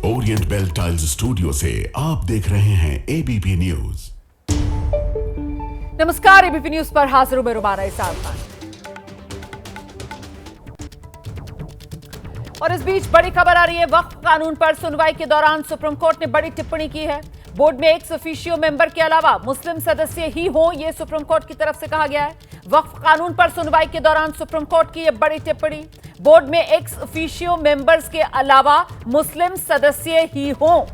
Orient bell tiles studio से आप देख रहे हैं एबीपी न्यूज। नमस्कार, एबीपी न्यूज पर हाजिर हूं मैं रुमाना इसाक खान। और इस बीच बड़ी खबर आ रही है। वक्फ कानून पर सुनवाई के दौरान सुप्रीम कोर्ट ने बड़ी टिप्पणी की है। बोर्ड में एक्स ऑफिशियो मेंबर के अलावा मुस्लिम सदस्य ही हो, यह सुप्रीम कोर्ट की तरफ से कहा गया है। वक्फ कानून पर सुनवाई के दौरान सुप्रीम कोर्ट की यह बड़ी टिप्पणी। बोर्ड में एक्स ऑफिशियो मेंबर्स के अलावा मुस्लिम सदस्य ही हो,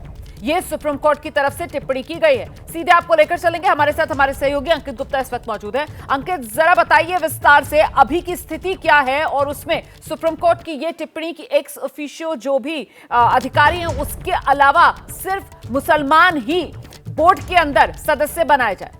यह सुप्रीम कोर्ट की तरफ से टिप्पणी की गई है। सीधे आपको लेकर चलेंगे, हमारे साथ हमारे सहयोगी अंकित गुप्ता इस वक्त मौजूद हैं। अंकित, जरा बताइए विस्तार से अभी की स्थिति क्या है और उसमें सुप्रीम कोर्ट की यह टिप्पणी की एक्स ऑफिशियो जो भी अधिकारी हैं उसके अलावा सिर्फ मुसलमान ही बोर्ड के अंदर सदस्य बनाए जाए।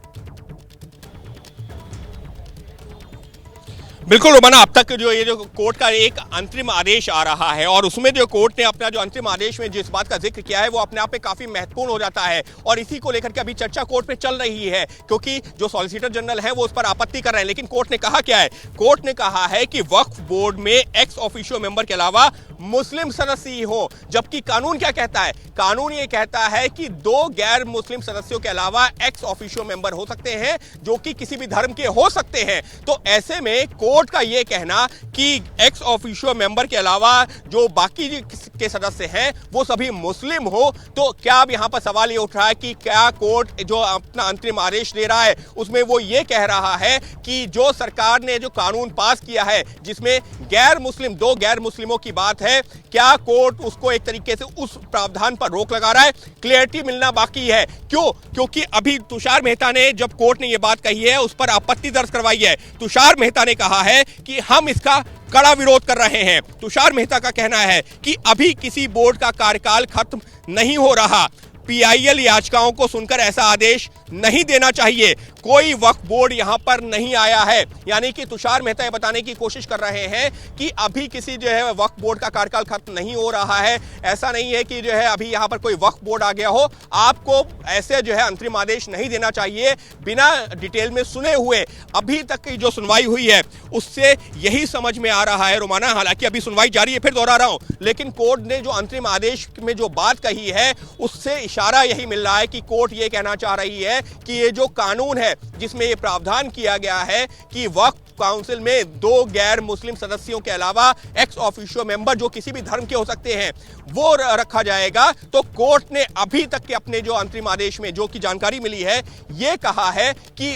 बिल्कुल रोमाना, अब तक जो ये जो कोर्ट का एक अंतरिम आदेश आ रहा है और उसमें जो कोर्ट ने अपना जो अंतरिम आदेश में जिस बात का जिक्र किया है वो अपने आप में काफी महत्वपूर्ण हो जाता है और इसी को लेकर के अभी चर्चा कोर्ट में चल रही है, क्योंकि जो सॉलिसिटर जनरल हैं वो उस पर आपत्ति कर रहे हैं। लेकिन कोर्ट ने कहा क्या है? कोर्ट ने कहा है कि वक्फ बोर्ड में एक्स ऑफिशियो मेंबर के अलावा मुस्लिम सदस्य ही हो, जबकि कानून क्या कहता है? कानून ये कहता है कि 2 गैर मुस्लिम सदस्यों के अलावा एक्स ऑफिशियो मेंबर हो सकते हैं जो कि किसी भी धर्म के हो सकते हैं। तो ऐसे में कोर्ट का यह कहना कि एक्स ऑफिशियो मेंबर के अलावा जो बाकी के सदस्य हैं वो सभी मुस्लिम हो, तो क्या अब यहां पर सवाल ये उठ रहा है कि क्या कोर्ट जो अपना अंतरिम आदेश दे रहा है उसमें वो ये कह रहा है कि जो सरकार ने जो कानून पास किया है जिसमें गैर मुस्लिम 2 गैर मुस्लिमों की बात है, क्या कोर्ट उसको एक तरीके से उस प्रावधान पर रोक लगा रहा है? क्लियरिटी मिलना बाकी है। क्यों? क्योंकि अभी तुषार मेहता ने जब कोर्ट ने यह बात कही है उस पर आपत्ति दर्ज करवाई है। तुषार मेहता ने कहा है कि हम इसका कड़ा विरोध कर रहे हैं। तुषार मेहता का कहना है कि अभी किसी बोर्ड का कार्यकाल खत्म नहीं हो रहा, पीआईएल याचिकाओं को सुनकर ऐसा आदेश नहीं देना चाहिए। कोई वक्फ बोर्ड यहां पर नहीं आया है, यानी कि तुषार मेहता ये बताने की कोशिश कर रहे हैं कि अभी किसी जो है वक्फ बोर्ड का कार्यकाल खत्म नहीं हो रहा है। ऐसा नहीं है कि जो है अभी यहां पर कोई वक्फ बोर्ड आ गया हो। आपको ऐसे जो है अंतरिम आदेश नहीं देना चाहिए बिना डिटेल में सुने हुए। अभी तक की जो सुनवाई हुई है उससे यही समझ में आ रहा है रोमाना, हालांकि अभी सुनवाई जारी है, फिर दोहरा रहा हूं, लेकिन कोर्ट ने जो अंतरिम आदेश में जो बात कही है उससे इशारा यही मिल रहा है कि कोर्ट ये कहना चाह रही है कि ये जो कानून है जिसमें ये प्रावधान किया गया है कि वक्फ काउंसिल में 2 गैर मुस्लिम सदस्यों के अलावा एक्स ऑफिशियो मेंबर जो किसी भी धर्म के हो सकते हैं वो रखा जाएगा। तो कोर्ट ने अभी तक के अपने जो अंतरिम आदेश में जो की जानकारी मिली है ये कहा है कि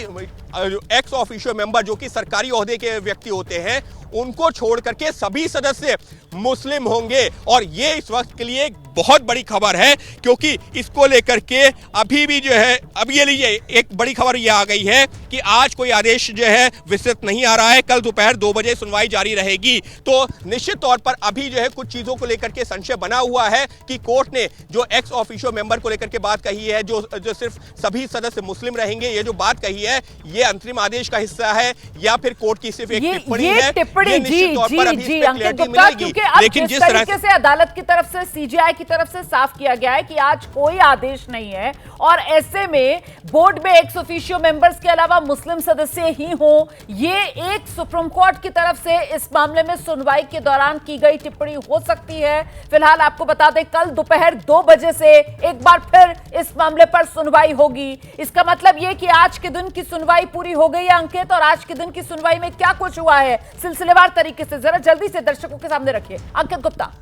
एक्स ऑफिशियो मेंबर जो कि सरकारी ओहदे के व्यक्ति होते हैं उनको छोड़ करके सभी सदस्य मुस्लिम होंगे। और ये इस वक्त के लिए एक बहुत बड़ी खबर है, क्योंकि इसको लेकर के अभी भी जो है अब ये लीजिए एक बड़ी खबर ये आ गई है कि आज कोई आदेश जो है विस्तृत नहीं आ रहा है, कल दोपहर 2 बजे सुनवाई जारी रहेगी। तो निश्चित तौर पर अभी जो है कुछ चीजों को लेकर के संशय बना हुआ है कि कोर्ट ने जो एक्स ऑफिशियो मेंबर को लेकर के बात कही है, जो सिर्फ सभी सदस्य मुस्लिम रहेंगे, ये जो बात कही है ये अंतरिम आदेश का हिस्सा है या फिर कोर्ट की सिर्फ एक टिप्पणी है? लेकिन जिस तरीके से अदालत की तरफ से सीजीआई की तरफ से साफ किया गया है कि आज कोई आदेश नहीं है और ऐसे में बोर्ड में एक्स ऑफिशियो मेंबर्स के अलावा मुस्लिम सदस्य ही हो, ये एक सुप्रीम कोर्ट की तरफ से इस मामले में सुनवाई के दौरान की गई टिप्पणी हो सकती है। फिलहाल आपको बता दें कल दोपहर 2 बजे से एक बार फिर इस मामले पर सुनवाई होगी। इसका मतलब यह कि आज के दिन की सुनवाई पूरी हो गई है अंकित, और आज के दिन की सुनवाई में क्या कुछ हुआ है सिलसिलेवार तरीके से जरा जल्दी से दर्शकों के सामने रखिए अंकित गुप्ता।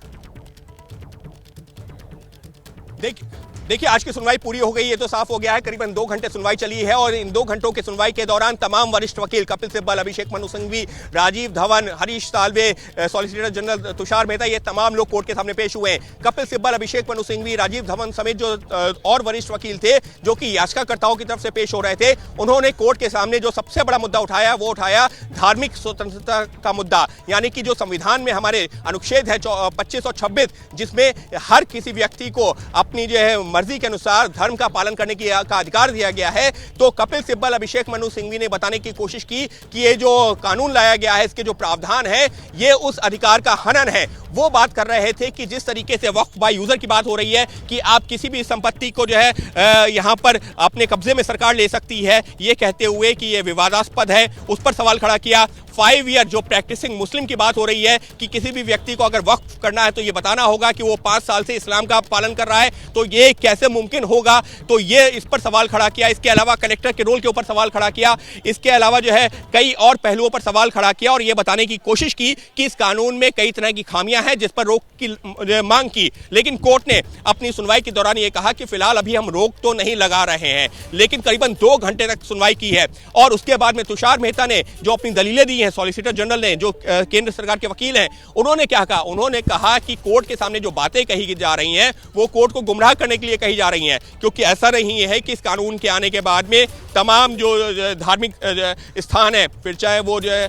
देखिए आज की सुनवाई पूरी हो गई है तो साफ हो गया है। करीबन 2 घंटे सुनवाई चली है और इन 2 घंटों की सुनवाई के दौरान तमाम वरिष्ठ वकील कपिल सिब्बल, अभिषेक मनु सिंघवी, राजीव धवन, हरीश साल्वे, सॉलिसिटर जनरल तुषार मेहता, ये तमाम लोग कोर्ट के सामने पेश हुए हैं। कपिल सिब्बल, अभिषेक मनु सिंघवी, राजीव धवन समेत जो और वरिष्ठ वकील थे जो कि याचिकाकर्ताओं की तरफ से पेश हो रहे थे, उन्होंने कोर्ट के सामने जो सबसे बड़ा मुद्दा उठाया वो उठाया धार्मिक स्वतंत्रता का मुद्दा, यानी कि जो संविधान में हमारे अनुच्छेद है 25 और 26 जिसमें हर किसी व्यक्ति को अपनी जो है मर्जी के अनुसार धर्म का पालन करने का अधिकार दिया गया है। तो कपिल सिब्बल, अभिषेक मनु सिंघवी ने बताने की कोशिश की कि ये जो कानून लाया गया है इसके जो प्रावधान है ये उस अधिकार का हनन है। वो बात कर रहे थे कि जिस तरीके से वक्फ बाय यूजर की बात हो रही है कि आप किसी भी संपत्ति को जो है यहाँ पर अपने कब्जे में सरकार ले सकती है, ये कहते हुए कि ये विवादास्पद है, उस पर सवाल खड़ा किया। 5 ईयर जो प्रैक्टिसिंग मुस्लिम की बात हो रही है कि किसी भी व्यक्ति को अगर वक्फ करना है तो ये बताना होगा कि वो 5 साल से इस्लाम का पालन कर रहा है, तो ये कैसे मुमकिन होगा, तो ये इस पर सवाल खड़ा किया। इसके अलावा कलेक्टर के रोल के ऊपर सवाल खड़ा किया। इसके अलावा जो है कई और पहलुओं पर सवाल खड़ा किया और ये बताने की कोशिश की कि इस कानून में कई तरह की खामियां हैं जिस पर रोक की मांग की। लेकिन कोर्ट ने अपनी सुनवाई के दौरान ये कहा कि फिलहाल अभी हम रोक तो नहीं लगा रहे हैं, लेकिन करीबन 2 घंटे तक सुनवाई की है। और उसके बाद में तुषार मेहता ने जो अपनी दलीलें दी हैं, सॉलिसिटर जनरल ने, जो केंद्र सरकार के वकील हैं, उन्होंने क्या कहा? उन्होंने कहा कि कोर्ट के सामने जो बातें कही जा रही हैं वो कोर्ट को गुमराह करने के लिए कही जा रही हैं, क्योंकि ऐसा नहीं है कि इस कानून के आने के बाद में तमाम जो धार्मिक स्थान है, फिर चाहे वो जो है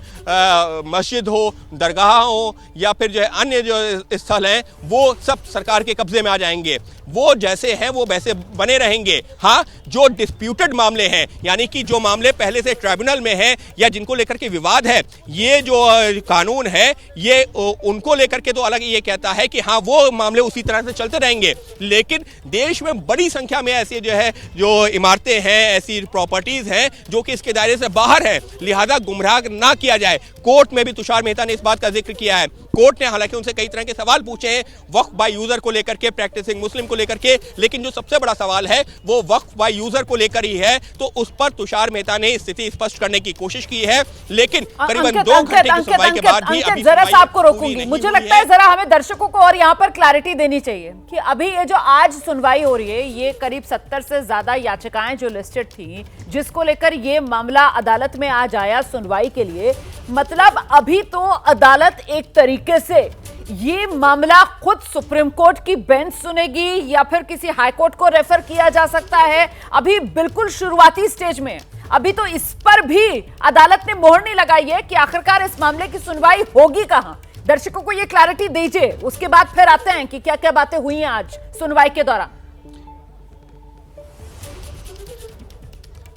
मस्जिद हो, दरगाह हो या फिर जो है अन्य जो स्थल हैं, वो सब सरकार के कब्जे में आ जाएंगे। वो जैसे हैं वो वैसे बने रहेंगे। हाँ, जो डिस्प्यूटेड मामले हैं, यानी कि जो मामले पहले से ट्राइब्यूनल में हैं या जिनको लेकर के विवाद है, ये जो कानून है ये उनको लेकर के तो अलग ये कहता है कि हाँ वो मामले उसी तरह से चलते रहेंगे। लेकिन देश में बड़ी संख्या में ऐसी जो है जो इमारतें हैं, ऐसी प्रॉपर्टीज हैं जो कि इसके दायरे से बाहर है, लिहाजा गुमराह ना किया जाए। कोर्ट में भी तुषार मेहता ने इस बात का जिक्र किया है। कोर्ट ने हालांकि उनसे कई तरह के सवाल पूछे हैं वक्फ बाय यूजर को लेकर के, प्रैक्टिसिंग मुस्लिम को लेकर के, लेकिन जो सबसे बड़ा सवाल है वो वक्फ बाय यूजर को लेकर ही है। तो उस पर तुषार मेहता ने स्थिति स्पष्ट करने की कोशिश की है, लेकिन करीबन 2 घंटे की सुनवाई के बाद भी अभी जरा सा आपको रोकूंगी। मुझे लगता है जरा हमें दर्शकों को और यहाँ पर क्लैरिटी देनी चाहिए कि अभी ये जो आज सुनवाई हो रही है, ये करीब 70 से ज्यादा याचिकाएं जो लिस्टेड थी, जिसको लेकर ये मामला अदालत में आज आया सुनवाई के लिए। मतलब अभी तो अदालत एक तरीके से ये मामला खुद सुप्रीम कोर्ट की बेंच सुनेगी या फिर किसी हाई कोर्ट को रेफर किया जा सकता है। अभी बिल्कुल शुरुआती स्टेज में, अभी तो इस पर भी अदालत ने मोहर नहीं लगाई है कि आखिरकार इस मामले की सुनवाई होगी कहां। दर्शकों को ये क्लैरिटी दीजिए, उसके बाद फिर आते हैं कि क्या क्या बातें हुई हैं आज सुनवाई के दौरान।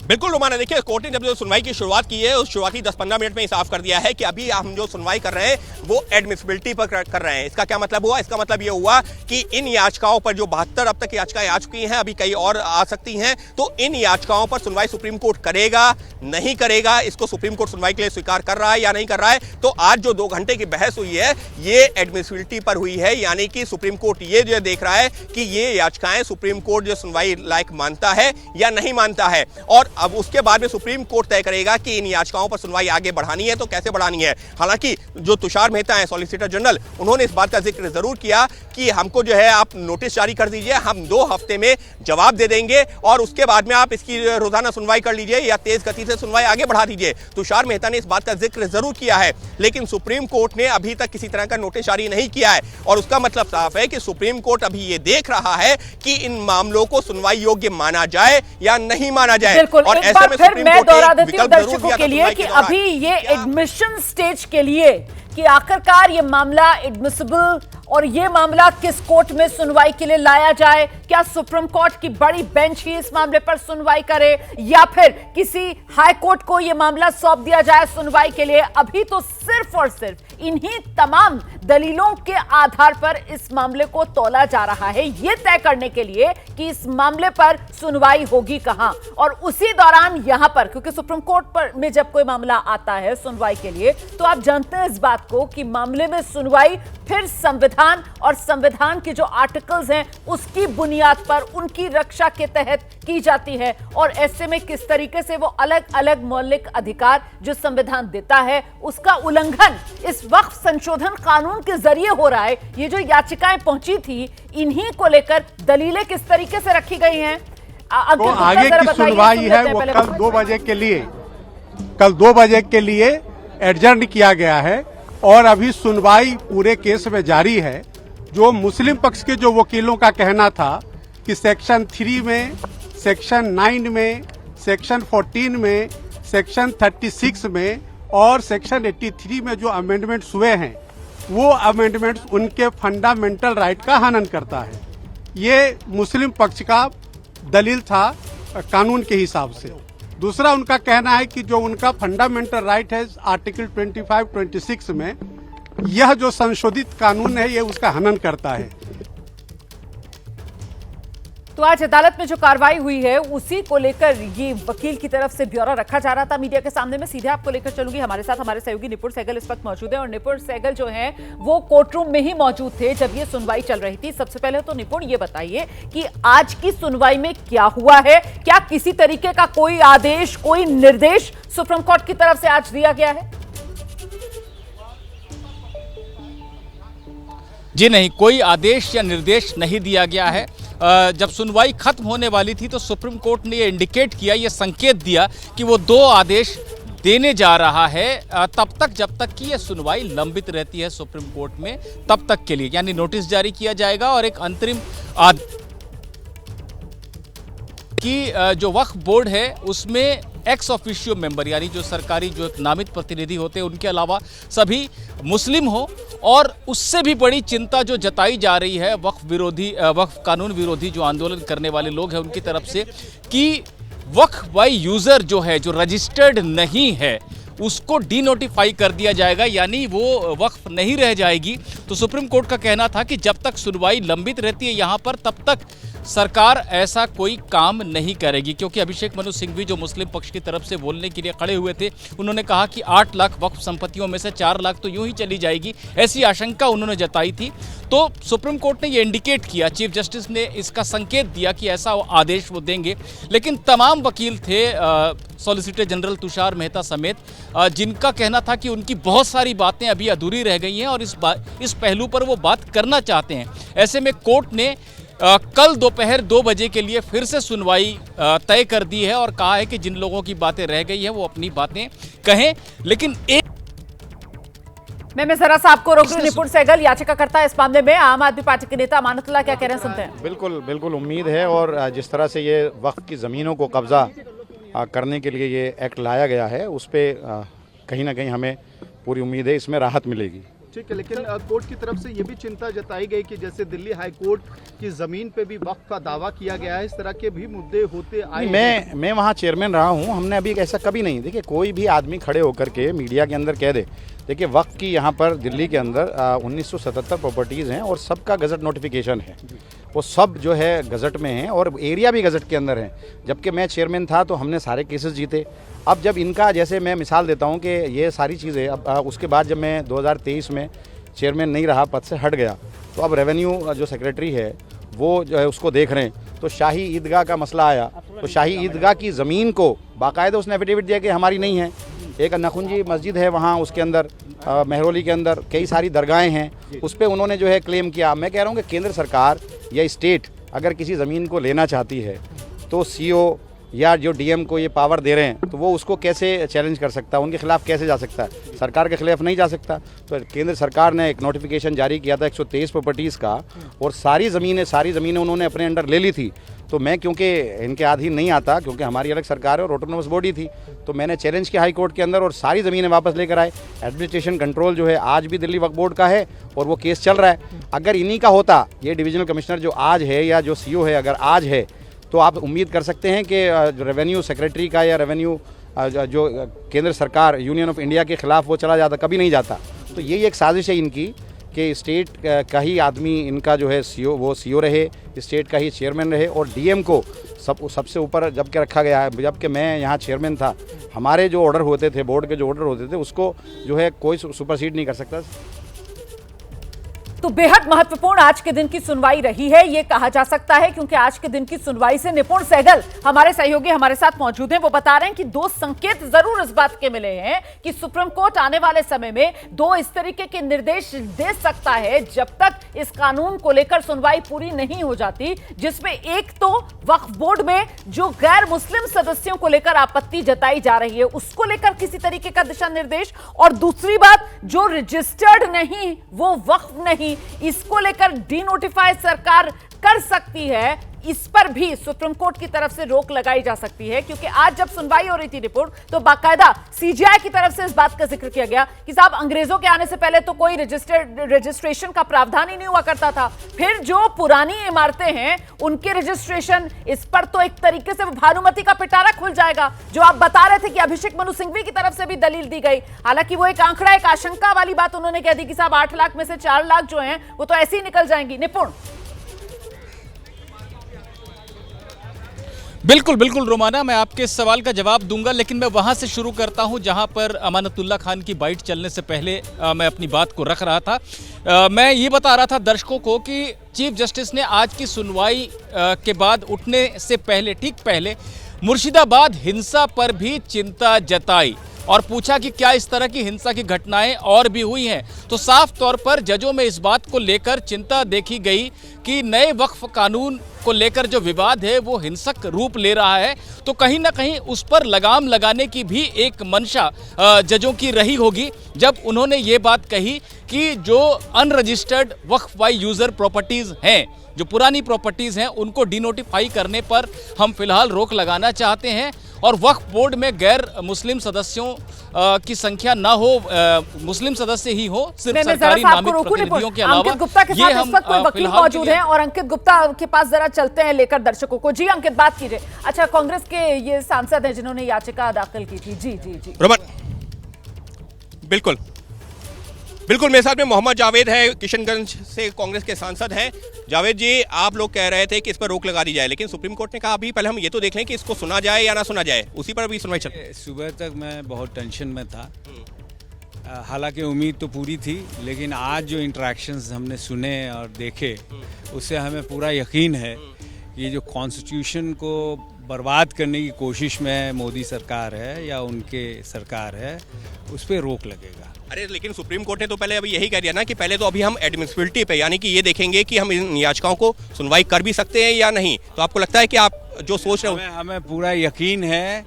बिल्कुल रोमाना, देखिए कोर्ट ने जब जो सुनवाई की शुरुआत की है उस शुरुआती 10-15 मिनट में ही साफ कर दिया है कि अभी हम जो सुनवाई कर रहे हैं वो एडमिसिबिलिटी पर कर रहे हैं। इसका क्या मतलब हुआ? इसका मतलब ये हुआ कि इन याचिकाओं पर जो 72 अब तक याचिकाएं आ चुकी हैं, अभी कई और आ सकती हैं, तो इन याचिकाओं पर सुनवाई सुप्रीम कोर्ट करेगा नहीं करेगा, इसको सुप्रीम कोर्ट सुनवाई के लिए स्वीकार कर रहा है या नहीं कर रहा है। तो आज जो 2 घंटे की बहस हुई है ये एडमिसिबिलिटी पर हुई है, यानी कि सुप्रीम कोर्ट ये जो देख रहा है कि ये याचिकाएं सुप्रीम कोर्ट जो सुनवाई लायक मानता है या नहीं मानता है। और अब उसके बाद में सुप्रीम कोर्ट तय करेगा कि इन याचिकाओं पर सुनवाई आगे बढ़ानी है तो कैसे बढ़ानी है। हालांकि जो तुषार मेहता हैं सॉलिसिटर जनरल, उन्होंने इस बात का जिक्र जरूर किया कि हमको जो है आप नोटिस जारी कर दीजिए, हम 2 हफ्ते में जवाब दे देंगे और उसके बाद में आप इसकी रोजाना सुनवाई कर लीजिए या तेज गति से सुनवाई आगे बढ़ा दीजिए। तुषार मेहता ने इस बात का जिक्र जरूर किया है, लेकिन सुप्रीम कोर्ट ने अभी तक किसी तरह का नोटिस जारी नहीं किया है। और उसका मतलब साफ है कि सुप्रीम कोर्ट अभी ये देख रहा है कि इन मामलों को सुनवाई योग्य माना जाए या नहीं माना जाए। और ऐसे में फिर मैं दोहरा देती हूं दर्शकों के लिए कि अभी ये एडमिशन स्टेज के लिए कि आखिरकार ये मामला एडमिसिबल और ये मामला किस कोर्ट में सुनवाई के लिए लाया जाए। क्या सुप्रीम कोर्ट की बड़ी बेंच ही इस मामले पर सुनवाई करे या फिर किसी हाई कोर्ट को ये मामला सौंप दिया जाए सुनवाई के लिए। अभी तो सिर्फ और सिर्फ इन्हीं तमाम दलीलों के आधार पर इस मामले को तौला जा रहा है, ये तय करने के लिए कि इस मामले पर सुनवाई होगी कहां। और उसी दौरान यहां पर, क्योंकि सुप्रीम कोर्ट पर में जब कोई मामला आता है सुनवाई के लिए, तो आप जानते हैं इस बात को कि मामले में सुनवाई फिर संविधान और संविधान के जो आर्टिकल्स हैं उसकी बुनियाद पर उनकी रक्षा के तहत की जाती है। और ऐसे में किस तरीके से वो अलग अलग मौलिक अधिकार जो संविधान देता है उसका उल्लंघन इस वक्फ संशोधन कानून के जरिए हो रहा है। ये जो याचिकाएं पहुंची थी, इन्हीं को लेकर दलीलें किस तरीके से रखी गई हैं। तो आगे की सुनवाई है वो कल 2 बजे के लिए एडजर्न किया गया है और अभी सुनवाई पूरे केस में जारी है। जो मुस्लिम पक्ष के जो वकीलों का कहना था कि सेक्शन 3 में, सेक्शन 9 में, सेक्शन 14 में, सेक्शन 36 में और सेक्शन 83 में जो अमेंडमेंट्स हुए हैं वो अमेंडमेंट्स उनके फंडामेंटल राइट का हनन करता है। ये मुस्लिम पक्ष का दलील था कानून के हिसाब से। दूसरा उनका कहना है कि जो उनका फंडामेंटल राइट है आर्टिकल 25-26 में यह जो संशोधित कानून है ये उसका हनन करता है। तो आज अदालत में जो कार्रवाई हुई है उसी को लेकर ये वकील की तरफ से ब्यौरा रखा जा रहा था मीडिया के सामने। मैं सीधे आपको लेकर चलूंगी, हमारे साथ हमारे सहयोगी निपुण सहगल इस वक्त मौजूद है और निपुण सहगल जो है वो कोर्ट रूम में ही मौजूद थे जब ये सुनवाई चल रही थी। सबसे पहले तो निपुण ये बताइए कि आज की सुनवाई में क्या हुआ है, क्या किसी तरीके का कोई आदेश, कोई निर्देश सुप्रीम कोर्ट की तरफ से आज दिया गया है? जी नहीं, कोई आदेश या निर्देश नहीं दिया गया है। जब सुनवाई खत्म होने वाली थी तो सुप्रीम कोर्ट ने ये इंडिकेट किया, ये संकेत दिया कि वो 2 आदेश देने जा रहा है तब तक जब तक कि ये सुनवाई लंबित रहती है सुप्रीम कोर्ट में, तब तक के लिए। यानी नोटिस जारी किया जाएगा और एक अंतरिम कि जो वक्फ बोर्ड है उसमें एक्स ऑफिशियो मेंबर यानी जो सरकारी जो नामित प्रतिनिधि होते हैं उनके अलावा सभी मुस्लिम हो। और उससे भी बड़ी चिंता जो जताई जा रही है वक्फ कानून विरोधी जो आंदोलन करने वाले लोग हैं उनकी तरफ से कि वक्फ बाय यूजर जो है, जो रजिस्टर्ड नहीं है, उसको डीनोटिफाई कर दिया जाएगा, यानी वो वक्फ नहीं रह जाएगी। तो सुप्रीम कोर्ट का कहना था कि जब तक सुनवाई लंबित रहती है यहाँ पर तब तक सरकार ऐसा कोई काम नहीं करेगी, क्योंकि अभिषेक मनु सिंघवी जो मुस्लिम पक्ष की तरफ से बोलने के लिए खड़े हुए थे, उन्होंने कहा कि 8 लाख वक्फ संपत्तियों में से 4 लाख तो यूं ही चली जाएगी, ऐसी आशंका उन्होंने जताई थी। तो सुप्रीम कोर्ट ने ये इंडिकेट किया, चीफ जस्टिस ने इसका संकेत दिया कि ऐसा आदेश वो देंगे। लेकिन तमाम वकील थे, सॉलिसिटर जनरल तुषार मेहता समेत, जिनका कहना था कि उनकी बहुत सारी बातें अभी अधूरी रह गई हैं और इस पहलू पर वो बात करना चाहते हैं। ऐसे में कोर्ट ने कल दोपहर 2 बजे के लिए फिर से सुनवाई तय कर दी है और कहा है कि जिन लोगों की बातें रह गई हैं वो अपनी बातें कहें। लेकिन मैं जरा सा आपको रोक दूं, निपुण सहगल याचिकाकर्ता इस मामले में आम आदमी पार्टी के नेता अमानतुल्लाह क्या कह रहे हैं, सुनते हैं। बिल्कुल उम्मीद है, और जिस तरह से ये वक्फ की ज़मीनों को कब्जा करने के लिए ये एक्ट लाया गया है उस पर कहीं ना कहीं हमें पूरी उम्मीद है इसमें राहत मिलेगी। ठीक है, लेकिन कोर्ट की तरफ से ये भी चिंता जताई गई कि जैसे दिल्ली हाई कोर्ट की जमीन पे भी वक्फ का दावा किया गया है, इस तरह के भी मुद्दे होते आए। मैं वहाँ चेयरमैन रहा हूँ, हमने अभी ऐसा कभी नहीं। देखिए, कोई भी आदमी खड़े होकर के मीडिया के अंदर कह दे, देखिए वक्फ की यहाँ पर दिल्ली के अंदर 1977 प्रॉपर्टीज़ हैं और सबका गजट नोटिफिकेशन है, वो सब जो है गजट में है और एरिया भी गजट के अंदर है। जबकि मैं चेयरमैन था तो हमने सारे केसेस जीते। अब जब इनका, जैसे मैं मिसाल देता हूँ कि ये सारी चीज़ें अब उसके बाद जब मैं 2023 में चेयरमैन नहीं रहा, पद से हट गया, तो अब रेवेन्यू जो सेक्रेटरी है वो जो है उसको देख रहे हैं। तो शाही ईदगाह का मसला आया, तो शाही ईदगाह की ज़मीन को बाकायदा उसने एफिडेविट दिया कि हमारी नहीं है। एक नखुंजी मस्जिद है वहाँ, उसके अंदर मेहरौली के अंदर कई सारी दरगाहें हैं, उस पर उन्होंने जो है क्लेम किया। मैं कह रहा हूँ कि केंद्र सरकार या स्टेट अगर किसी ज़मीन को लेना चाहती है तो सीओ या जो डीएम को ये पावर दे रहे हैं तो वो उसको कैसे चैलेंज कर सकता है, उनके खिलाफ कैसे जा सकता है? सरकार के खिलाफ नहीं जा सकता। तो केंद्र सरकार ने एक नोटिफिकेशन जारी किया था 123 प्रॉपर्टीज़ का, और सारी ज़मीनें उन्होंने अपने अंडर ले ली थी। तो मैं क्योंकि इनके अधीन नहीं आता, क्योंकि हमारी अलग सरकार है और ऑटोनोमस बॉडी थी, तो मैंने चैलेंज किया हाई कोर्ट के अंदर और सारी ज़मीनें वापस लेकर आए। एडमिनिस्ट्रेशन कंट्रोल जो है आज भी दिल्ली वक्फ बोर्ड का है और वो केस चल रहा है। अगर इन्हीं का होता, ये डिविजनल कमिश्नर जो आज है या जो सीओ है अगर आज है, तो आप उम्मीद कर सकते हैं कि रेवेन्यू सेक्रेटरी का या रेवेन्यू जो केंद्र सरकार यूनियन ऑफ इंडिया के खिलाफ वो चला जाता, कभी नहीं जाता। तो यही एक साजिश है इनकी कि स्टेट का ही आदमी इनका जो है सीओ, वो सीओ रहे, स्टेट का ही चेयरमैन रहे और डीएम को सबसे ऊपर जबकि रखा गया है। जबकि मैं यहाँ चेयरमैन था, हमारे जो ऑर्डर होते थे, बोर्ड के जो ऑर्डर होते थे, उसको जो है कोई सुपरसीड नहीं कर सकता। तो बेहद महत्वपूर्ण आज के दिन की सुनवाई रही है, ये कहा जा सकता है, क्योंकि आज के दिन की सुनवाई से निपुण सहगल हमारे सहयोगी हमारे साथ मौजूद हैं। वो बता रहे हैं कि 2 संकेत जरूर इस बात के मिले हैं कि सुप्रीम कोर्ट आने वाले समय में 2 इस तरीके के निर्देश दे सकता है जब तक इस कानून को लेकर सुनवाई पूरी नहीं हो जाती, जिसमें एक तो वक्फ बोर्ड में जो गैर मुस्लिम सदस्यों को लेकर आपत्ति जताई जा रही है उसको लेकर किसी तरीके का दिशा निर्देश, और दूसरी बात जो रजिस्टर्ड नहीं, वो वक्फ नहीं, इसको लेकर डीनोटिफाई सरकार कर सकती है, इस पर भी सुप्रीम कोर्ट की तरफ से रोक लगाई जा सकती है। क्योंकि आज जब सुनवाई हो रही थी रिपोर्ट, तो बाकायदा सीजीआई की तरफ से इस बात का जिक्र किया गया कि साहब अंग्रेजों के आने से पहले तो कोई रजिस्ट्रेशन का प्रावधान ही नहीं हुआ करता था, फिर जो पुरानी इमारतें हैं उनके रजिस्ट्रेशन, इस पर तो एक तरीके से भानुमति का पिटारा खुल जाएगा। जो आप बता रहे थे कि अभिषेक मनु सिंघवी की तरफ से भी दलील दी गई, हालांकि वो एक आंकड़ा, एक आशंका वाली बात उन्होंने कह दी कि साहब 8 लाख में से 4 लाख जो हैं वो तो ऐसे ही निकल जाएंगी। निपुण बिल्कुल बिल्कुल रोमाना, मैं आपके इस सवाल का जवाब दूंगा, लेकिन मैं वहां से शुरू करता हूं जहां पर अमानतुल्लाह खान की बाइट चलने से पहले मैं अपनी बात को रख रहा था। मैं ये बता रहा था दर्शकों को कि चीफ जस्टिस ने आज की सुनवाई के बाद उठने से पहले, ठीक पहले, मुर्शिदाबाद हिंसा पर भी चिंता जताई और पूछा कि क्या इस तरह की हिंसा की घटनाएं और भी हुई हैं। तो साफ तौर पर जजों में इस बात को लेकर चिंता देखी गई कि नए वक्फ कानून को लेकर जो विवाद है वो हिंसक रूप ले रहा है, तो कहीं ना कहीं उस पर लगाम लगाने की भी एक मंशा जजों की रही होगी जब उन्होंने ये बात कही कि जो unregistered Waqf by user properties हैं, जो पुरानी प्रॉपर्टीज हैं, उनको डिनोटिफाई करने पर हम फिलहाल रोक लगाना चाहते हैं और वक्फ बोर्ड में गैर मुस्लिम सदस्यों की संख्या ना हो, मुस्लिम सदस्य ही हो, सिर्फ सरकारी नामित प्रतिनिधियों के अलावा। अंकित गुप्ता के साथ इस वक्त कोई वकील मौजूद हैं और अंकित गुप्ता के पास जरा चलते हैं लेकर दर्शकों को। जी अंकित, बात कीजिए। अच्छा, कांग्रेस के ये सांसद हैं जिन्होंने याचिका दाखिल की थी। जी जी जी रोमन, बिल्कुल बिल्कुल मेरे साथ में मोहम्मद जावेद है, किशनगंज से कांग्रेस के सांसद हैं। जावेद जी, आप लोग कह रहे थे कि इस पर रोक लगा दी जाए, लेकिन सुप्रीम कोर्ट ने कहा अभी पहले हम ये तो देख लें कि इसको सुना जाए या ना सुना जाए, उसी पर अभी सुनवाई चल रही है। सुबह तक मैं बहुत टेंशन में था, हालांकि उम्मीद तो पूरी थी, लेकिन आज जो इंटरेक्शंस हमने सुने और देखे उससे हमें पूरा यकीन है कि जो कॉन्स्टिट्यूशन को बर्बाद करने की कोशिश में मोदी सरकार है या उनके सरकार है, उस पर रोक लगेगा। अरे लेकिन सुप्रीम कोर्ट ने तो पहले अभी यही कह दिया ना कि पहले तो अभी हम एडमिसिबिलिटी पे, यानी कि ये देखेंगे कि हम इन याचिकाओं को सुनवाई कर भी सकते हैं या नहीं। तो आपको लगता है कि आप जो सोच रहे हो? हमें पूरा यकीन है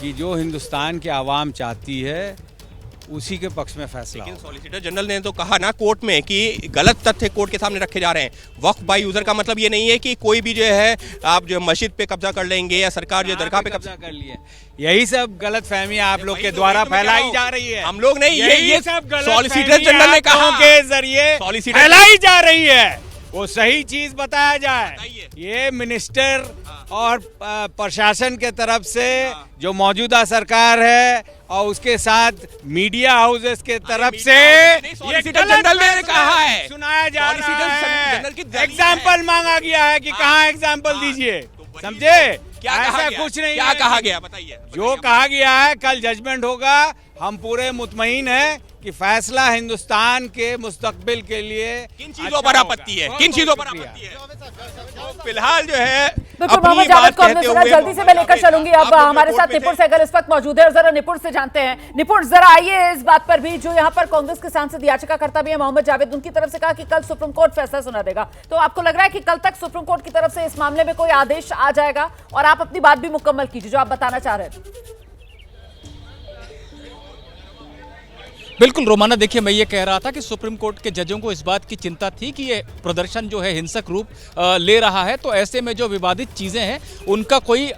कि जो हिंदुस्तान की आवाम चाहती है उसी के पक्ष में फैसला। लेकिन सॉलिसिटर जनरल ने तो कहा ना कोर्ट में कि गलत तथ्य कोर्ट के सामने रखे जा रहे हैं। वक्फ बाय यूजर का मतलब ये नहीं है कि कोई भी जो है आप जो मस्जिद पे कब्जा कर लेंगे या सरकार जो दरगाह पे कब्जा कर लिए, यही सब गलत फहमी आप लोग के द्वारा फैलाई जा रही है। हम लोग नहीं, ये सब सॉलिसिटर जनरल ने कहा के जरिए फैलाई जा रही है। वो सही चीज बताया जाए। ये मिनिस्टर और प्रशासन के तरफ से जो मौजूदा सरकार है और उसके साथ मीडिया हाउसेस के तरफ से ये जनरल ने कहा है, सुनाया जा रहा है, एग्जाम्पल मांगा गया है कि कहाँ एग्जाम्पल दीजिए, समझे? क्या ऐसा कुछ नहीं, क्या कहा गया बताइए। जो कहा गया है कल जजमेंट होगा, हम पूरे मुतमईन हैं कि फैसला हिंदुस्तान के मुस्तकबिल के लिए किन चीजों पर आपत्ति है, किन चीजों पर आपत्ति है। फिलहाल जो है बिल्कुल मोहम्मद जावेद को हमने सुना, जल्दी से मैं लेकर चलूंगी। अब हमारे साथ निपुण सहगल इस वक्त मौजूद है और जरा निपुण से जानते हैं। निपुण, जरा आइए इस बात पर भी, जो यहाँ पर कांग्रेस के सांसद याचिका करता भी है मोहम्मद जावेद, उनकी तरफ से कहा कि कल सुप्रीम कोर्ट फैसला सुना देगा। तो आपको लग रहा है कि कल तक सुप्रीम कोर्ट की तरफ से इस मामले में कोई आदेश आ जाएगा? और आप अपनी बात भी मुकम्मल कीजिए जो आप बताना चाह रहे थे। बिल्कुल रोमाना, देखिए मैं ये कह रहा था कि सुप्रीम कोर्ट के जजों को इस बात की चिंता थी कि ये प्रदर्शन जो है हिंसक रूप ले रहा है, तो ऐसे में जो विवादित चीज़ें हैं उनका कोई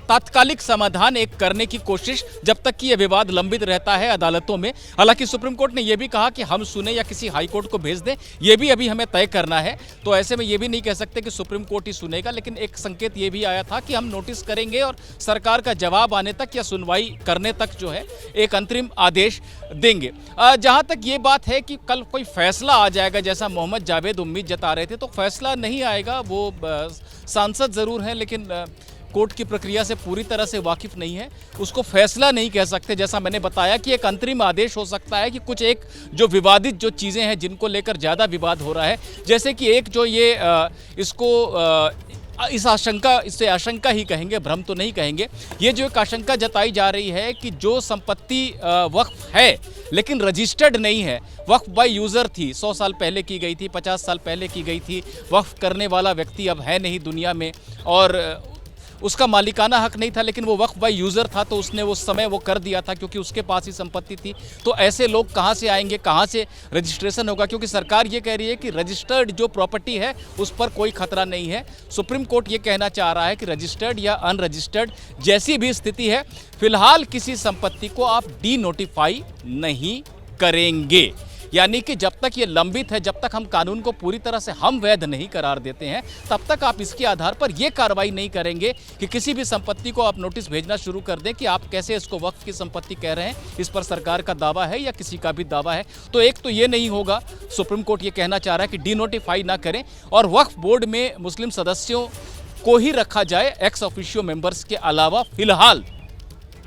तात्कालिक समाधान एक करने की कोशिश, जब तक कि यह विवाद लंबित रहता है अदालतों में। हालांकि सुप्रीम कोर्ट ने यह भी कहा कि हम सुने या किसी हाई कोर्ट को भेज दें, यह भी अभी हमें तय करना है। तो ऐसे में यह भी नहीं कह सकते कि सुप्रीम कोर्ट ही सुनेगा, लेकिन एक संकेत यह भी आया था कि हम नोटिस करेंगे और सरकार का जवाब आने तक या सुनवाई करने तक जो है एक अंतरिम आदेश देंगे। जहां तक ये बात है कि कल कोई फैसला आ जाएगा, जैसा मोहम्मद जावेद उम्मीद जता रहे थे, तो फैसला नहीं आएगा। वो सांसद जरूर हैं, लेकिन कोर्ट की प्रक्रिया से पूरी तरह से वाकिफ नहीं है, उसको फैसला नहीं कह सकते। जैसा मैंने बताया कि एक अंतरिम आदेश हो सकता है कि कुछ एक जो विवादित जो चीज़ें हैं जिनको लेकर ज़्यादा विवाद हो रहा है, जैसे कि एक जो ये इस आशंका, इससे आशंका ही कहेंगे, भ्रम तो नहीं कहेंगे, ये जो एक आशंका जताई जा रही है कि जो संपत्ति वक्फ है लेकिन रजिस्टर्ड नहीं है, वक्फ बाय यूज़र थी, 100 साल पहले की गई थी, 50 साल पहले की गई थी, वक्फ करने वाला व्यक्ति अब है नहीं दुनिया में, और उसका मालिकाना हक नहीं था, लेकिन वो वक्फ बाय यूज़र था, तो उसने उस समय वो कर दिया था क्योंकि उसके पास ही संपत्ति थी। तो ऐसे लोग कहाँ से आएंगे, कहाँ से रजिस्ट्रेशन होगा? क्योंकि सरकार ये कह रही है कि रजिस्टर्ड जो प्रॉपर्टी है उस पर कोई खतरा नहीं है। सुप्रीम कोर्ट ये कहना चाह रहा है कि रजिस्टर्ड या अनरजिस्टर्ड जैसी भी स्थिति है, फिलहाल किसी संपत्ति को आप डी नोटिफाई नहीं करेंगे। यानी कि जब तक ये लंबित है, जब तक हम कानून को पूरी तरह से हम वैध नहीं करार देते हैं, तब तक आप इसके आधार पर ये कार्रवाई नहीं करेंगे कि किसी भी संपत्ति को आप नोटिस भेजना शुरू कर दें कि आप कैसे इसको वक्फ की संपत्ति कह रहे हैं, इस पर सरकार का दावा है या किसी का भी दावा है। तो एक तो ये नहीं होगा, सुप्रीम कोर्ट ये कहना चाह रहा है कि डी नोटिफाई ना करें और वक्फ बोर्ड में मुस्लिम सदस्यों को ही रखा जाए एक्स ऑफिशियो मेंबर्स के अलावा, फिलहाल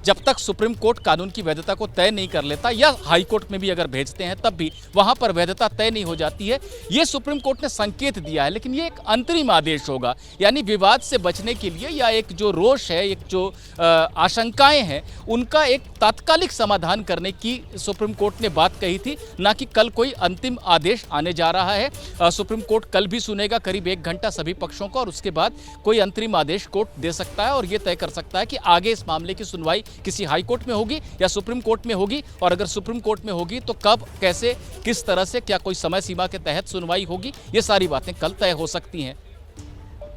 जब तक सुप्रीम कोर्ट कानून की वैधता को तय नहीं कर लेता, या हाई कोर्ट में भी अगर भेजते हैं तब भी वहां पर वैधता तय नहीं हो जाती है। ये सुप्रीम कोर्ट ने संकेत दिया है, लेकिन ये एक अंतरिम आदेश होगा। यानी विवाद से बचने के लिए या एक जो रोष है, एक जो आशंकाएं हैं, उनका एक तात्कालिक समाधान करने की सुप्रीम कोर्ट ने बात कही थी, ना कि कल कोई अंतिम आदेश आने जा रहा है। सुप्रीम कोर्ट कल भी सुनेगा करीब 1 घंटा सभी पक्षों को, और उसके बाद कोई अंतरिम आदेश कोर्ट दे सकता है और ये तय कर सकता है कि आगे इस मामले की सुनवाई किसी हाई कोर्ट में होगी या सुप्रीम कोर्ट में होगी, और अगर सुप्रीम कोर्ट में होगी तो कब, कैसे, किस तरह से, क्या कोई समय सीमा के तहत सुनवाई होगी, ये सारी बातें कल तय हो सकती हैं।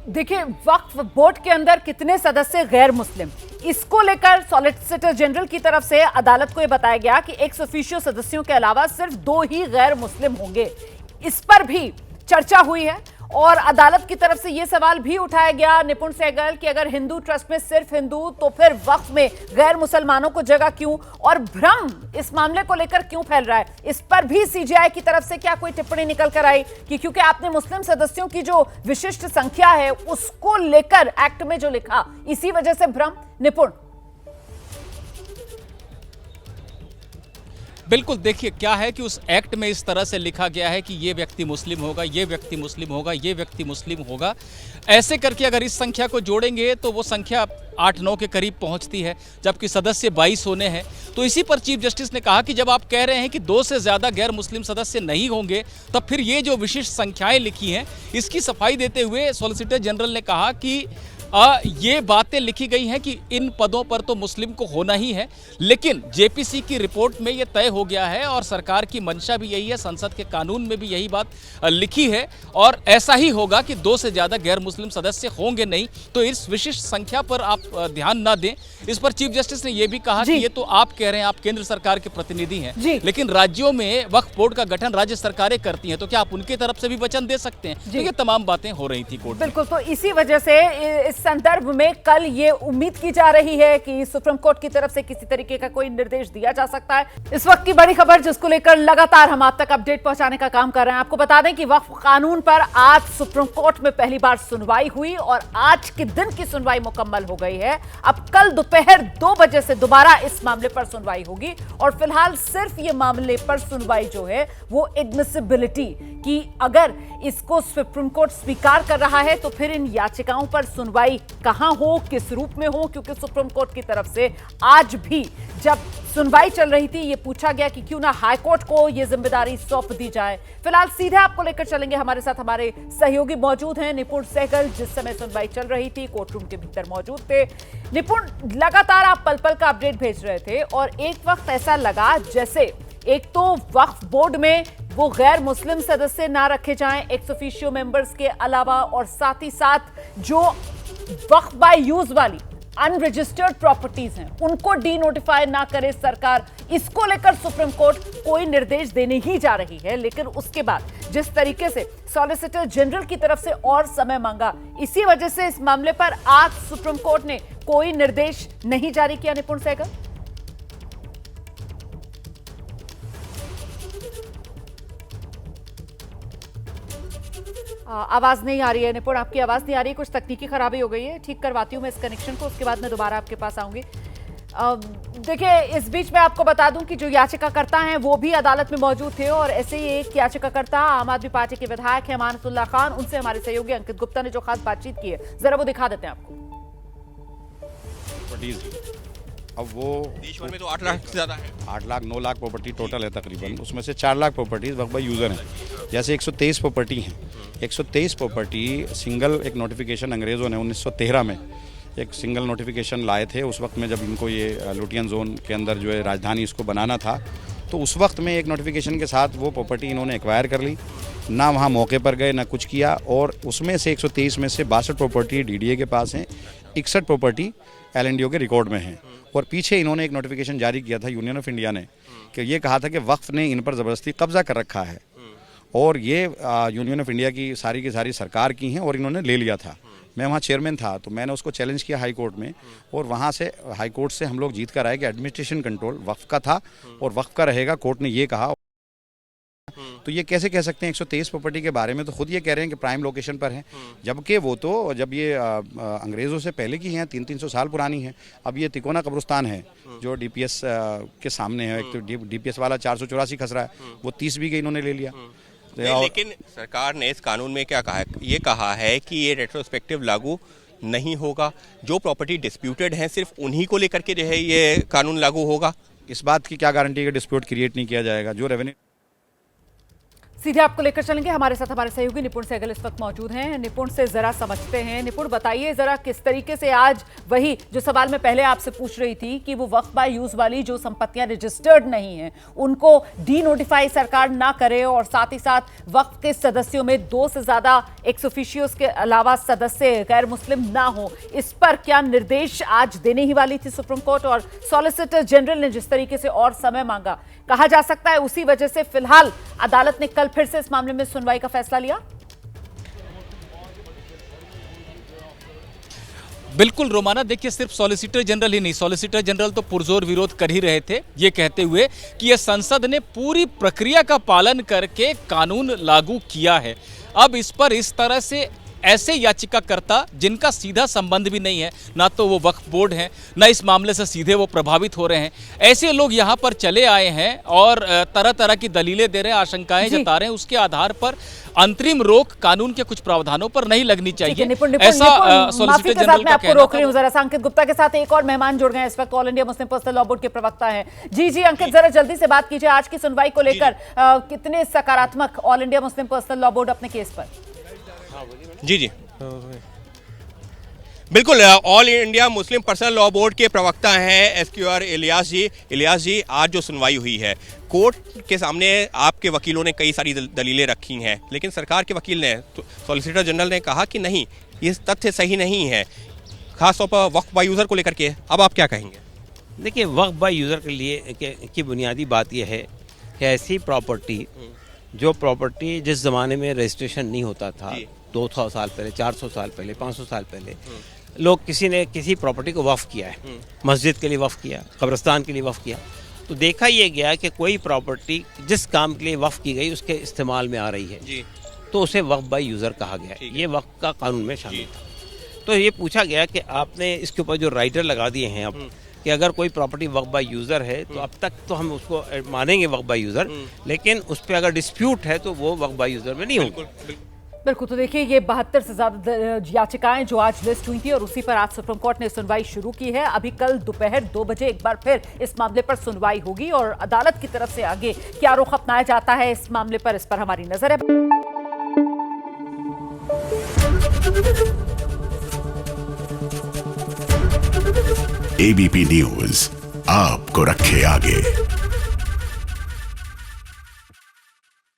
देखिए, वक्फ बोर्ड के अंदर कितने सदस्य गैर मुस्लिम, इसको लेकर सॉलिसिटर जनरल की तरफ से अदालत को यह बताया गया कि एक्स ऑफिशियो सदस्यों के अलावा सिर्फ 2 ही गैर मुस्लिम होंगे। इस पर भी चर्चा हुई है और अदालत की तरफ से यह सवाल भी उठाया गया निपुण सहगल कि अगर हिंदू ट्रस्ट में सिर्फ हिंदू, तो फिर वक्फ में गैर मुसलमानों को जगह क्यों, और भ्रम इस मामले को लेकर क्यों फैल रहा है। इस पर भी सीजेआई की तरफ से क्या कोई टिप्पणी निकल कर आई कि क्योंकि आपने मुस्लिम सदस्यों की जो विशिष्ट संख्या है उसको लेकर एक्ट में जो लिखा, इसी वजह से भ्रम। निपुण, बिल्कुल, देखिए क्या है कि उस एक्ट में इस तरह से लिखा गया है कि ये व्यक्ति मुस्लिम होगा, ये व्यक्ति मुस्लिम होगा, ये व्यक्ति मुस्लिम होगा। ऐसे करके अगर इस संख्या को जोड़ेंगे तो वो संख्या 8-9 के करीब पहुंचती है, जबकि सदस्य 22 होने हैं। तो इसी पर चीफ जस्टिस ने कहा कि जब आप कह रहे हैं कि 2 से ज़्यादा गैर मुस्लिम सदस्य नहीं होंगे, तब फिर ये जो विशिष्ट संख्याएं लिखी हैं, इसकी सफाई देते हुए सॉलिसिटर जनरल ने कहा कि ये बातें लिखी गई हैं कि इन पदों पर तो मुस्लिम को होना ही है, लेकिन जेपीसी की रिपोर्ट में ये तय हो गया है और सरकार की मंशा भी यही है, संसद के कानून में भी यही बात लिखी है, और ऐसा ही होगा कि 2 से ज़्यादा गैर मुस्लिम सदस्य होंगे नहीं। तो इस विशिष्ट संख्या पर आप ध्यान ना दें। इस पर चीफ जस्टिस ने यह भी कहा कि ये तो आप कह रहे हैं, आप केंद्र सरकार के प्रतिनिधि हैं, लेकिन राज्यों में वक्फ बोर्ड का गठन राज्य सरकारें करती हैं, तो क्या आप उनकी तरफ से भी वचन दे सकते हैं? तो ये तमाम बातें हो रही थी कोर्ट में। बिल्कुल, तो इसी वजह से इस संदर्भ में कल ये उम्मीद की जा रही है कि सुप्रीम कोर्ट की तरफ से किसी तरीके का कोई निर्देश दिया जा सकता है। इस वक्त की बड़ी खबर जिसको लेकर लगातार हम आप तक अपडेट पहुंचाने का काम कर रहे हैं। आपको बता दें कि वक्फ कानून पर आज सुप्रीम कोर्ट में पहली बार सुनवाई हुई और आज के दिन की सुनवाई मुकम्मल हो गई है। अब कल दोपहर 2 बजे से दोबारा इस मामले पर सुनवाई होगी और फिलहाल सिर्फ ये मामले पर सुनवाई जो है वो एडमिसिबिलिटी कि अगर इसको सुप्रीम कोर्ट स्वीकार कर रहा है तो फिर इन याचिकाओं पर सुनवाई कहां हो, किस रूप में हो, क्योंकि सुप्रीम कोर्ट की तरफ से आज भी जब सुनवाई चल रही थी ये पूछा गया कि क्यों ना हाई कोर्ट को ये जिम्मेदारी सौंप दी जाए। फिलहाल सीधे आपको लेकर चलेंगे, हमारे साथ हमारे सहयोगी मौजूद हैं। निपुण सहगल जिस समय सुनवाई चल रही थी कोर्ट रूम के भीतर मौजूद थे। निपुण, लगातार आप पल पल का अपडेट भेज रहे थे और एक वक्त ऐसा लगा जैसे एक तो वक्फ बोर्ड में वो गैर मुस्लिम सदस्य ना रखे जाएं एक्स ऑफिशियो मेंबर्स के अलावा, और साथ ही साथ जो वक्फ बाय यूज वाली अनरजिस्टर्ड प्रॉपर्टीज हैं उनको डी नोटिफाई ना करे सरकार। इसको लेकर सुप्रीम कोर्ट कोई निर्देश देने ही जा रही है, लेकिन उसके बाद जिस तरीके से सॉलिसिटर जनरल की तरफ से और समय मांगा, इसी वजह से इस मामले पर आज सुप्रीम कोर्ट ने कोई निर्देश नहीं जारी किया। निपुण सहगल, आवाज नहीं आ रही है। निपुण, आपकी आवाज नहीं आ रही है, कुछ तकनीकी खराबी हो गई है, ठीक करवाती हूं मैं इस कनेक्शन को, उसके बाद मैं दोबारा आपके पास आऊंगी। देखिए, इस बीच में आपको बता दूं कि जो याचिकाकर्ता हैं वो भी अदालत में मौजूद थे और ऐसे ही एक याचिकाकर्ता आम आदमी पार्टी के विधायक हैं अमानतुल्लाह खान, उनसे हमारे सहयोगी अंकित गुप्ता ने जो खास बातचीत की है जरा वो दिखा देते हैं आपको। अब वो देश भर में तो 8 लाख से ज्यादा है, 8 लाख 9 लाख प्रॉपर्टी टोटल है तकरीबन, उसमें से 4 lakh properties Waqf by user हैं। जैसे 123 प्रॉपर्टी हैं, 123 प्रॉपर्टी सिंगल एक नोटिफिकेशन अंग्रेज़ों ने 1913 में एक सिंगल नोटिफिकेशन लाए थे उस वक्त में, जब इनको ये लुटियन जोन के अंदर जो है राजधानी इसको बनाना था, तो उस वक्त में एक नोटिफिकेशन के साथ वो प्रॉपर्टी इन्होंने एक्वायर कर ली, ना वहाँ मौके पर गए ना कुछ किया। और उसमें से 123 में से 62 प्रॉपर्टी डीडीए के पास हैं, 61 प्रॉपर्टी LNDO के रिकॉर्ड में हैं। और पीछे इन्होंने एक नोटिफिकेशन जारी किया था यूनियन ऑफ इंडिया ने, कि ये कहा था कि वक्फ ने इन पर ज़बरदस्ती कब्जा कर रखा है और ये यूनियन ऑफ इंडिया की सारी सरकार की हैं और इन्होंने ले लिया था। मैं वहाँ चेयरमैन था, तो मैंने उसको चैलेंज किया हाई कोर्ट में, और वहाँ से हाई कोर्ट से हम लोग जीत कर आए कि एडमिनिस्ट्रेशन कंट्रोल वक्फ का था और वक्फ का रहेगा, कोर्ट ने ये कहा। तो ये कैसे कह सकते हैं 123 प्रॉपर्टी के बारे में, तो खुद ये कह रहे हैं कि प्राइम लोकेशन पर है, जबकि वो तो जब ये अंग्रेज़ों से पहले की हैं, 300-300 साल पुरानी है। अब ये तिकोना कब्रिस्तान है जो DPS के सामने है, एक तो DPS वाला 484 खस रहा है, वो 30 बीघे इन्होंने ले लिया। लेकिन सरकार ने इस कानून में क्या कहा है? ये कहा है कि ये रेट्रोस्पेक्टिव लागू नहीं होगा, जो प्रॉपर्टी डिस्प्यूटेड है सिर्फ उन्हीं को लेकर के जो है ये कानून लागू होगा। इस बात की क्या गारंटी है कि डिस्प्यूट क्रिएट नहीं किया जाएगा? जो रेवेन्यू सीधे आपको लेकर चलेंगे, हमारे साथ हमारे सहयोगी निपुण सहगल इस वक्त मौजूद हैं। निपुण से जरा समझते हैं। निपुण, बताइए जरा किस तरीके से आज वही जो सवाल मैं पहले आपसे पूछ रही थी कि वो वक्फ बाय यूज वाली जो संपत्तियां रजिस्टर्ड नहीं हैं उनको डी नोटिफाई सरकार ना करे, और साथ ही साथ वक्फ के सदस्यों में 2 से ज्यादा एक्स ऑफिशियोस के अलावा सदस्य गैर मुस्लिम ना हो, इस पर क्या निर्देश आज देने ही वाली थी सुप्रीम कोर्ट? और सॉलिसिटर जनरल ने जिस तरीके से और समय मांगा, कहा जा सकता है उसी वजह से फिलहाल अदालत ने कल फिर से इस मामले में सुनवाई का फैसला लिया। बिल्कुल रोमाना, देखिए सिर्फ सॉलिसिटर जनरल ही नहीं, सॉलिसिटर जनरल तो पुरजोर विरोध कर ही रहे थे, ये कहते हुए कि यह संसद ने पूरी प्रक्रिया का पालन करके कानून लागू किया है। अब इस पर इस तरह से ऐसे याचिकाकर्ता जिनका सीधा संबंध भी नहीं है, ना तो वो वक्फ बोर्ड हैं, ना इस मामले से सीधे वो प्रभावित हो रहे हैं, ऐसे लोग यहाँ पर चले आए हैं और तरह तरह की दलीलें दे रहे हैं, आशंकाएं जता रहे हैं। उसके आधार पर अंतरिम रोक कानून के कुछ प्रावधानों पर नहीं लगनी चाहिए, ऐसा सॉलिसिटर जनरल का कहना रोक रही हूं। जरा अंकित गुप्ता के साथ एक और मेहमान जुड़ गए हैं इस वक्त, all India Muslim personal law board के प्रवक्ता हैं। जी अंकित, जरा जल्दी से बात कीजिए, आज की सुनवाई को लेकर कितने सकारात्मक all India Muslim personal law board अपने केस पर? जी बिल्कुल, all India Muslim personal law board के प्रवक्ता हैं SQR इलियास जी। इलियास जी, आज जो सुनवाई हुई है कोर्ट के सामने, आपके वकीलों ने कई सारी दलीलें रखी हैं, लेकिन सरकार के वकील ने, सॉलिसिटर जनरल ने कहा कि नहीं, ये तथ्य सही नहीं है, खासतौर पर वक्फ बाय यूज़र को लेकर के। अब आप क्या कहेंगे? देखिए, वक्फ बाय यूज़र के लिए की बुनियादी बात यह है कि ऐसी प्रॉपर्टी, जो प्रॉपर्टी जिस ज़माने में रजिस्ट्रेशन नहीं होता था, 200 साल पहले, 400 साल पहले, 500 साल पहले, लोग किसी ने किसी प्रॉपर्टी को वक्फ किया है, मस्जिद के लिए वक्फ किया, कब्रिस्तान के लिए वक्फ किया, तो देखा ये गया कि कोई प्रॉपर्टी जिस काम के लिए वक्फ की गई उसके इस्तेमाल में आ रही है, तो उसे वक्फ बाय यूज़र कहा गया। ये वक्फ का कानून में शामिल था। तो ये पूछा गया कि आपने इसके ऊपर जो राइटर लगा दिए हैं अब, कि अगर कोई प्रॉपर्टी वक्फ बाय यूज़र है तो अब तक तो हम उसको मानेंगे वक्फ बाय यूज़र, लेकिन उस पर अगर डिस्प्यूट है तो वो वक्फ बाय यूज़र में नहीं होगी। बिल्कुल, तो देखिए ये 72 से ज्यादा याचिकाएं जो आज लिस्ट हुई थी और उसी पर आज सुप्रीम कोर्ट ने सुनवाई शुरू की है। अभी कल दोपहर 2 बजे एक बार फिर इस मामले पर सुनवाई होगी और अदालत की तरफ से आगे क्या रुख अपनाया जाता है इस मामले पर, इस पर हमारी नजर है। ABP न्यूज आपको रखे आगे।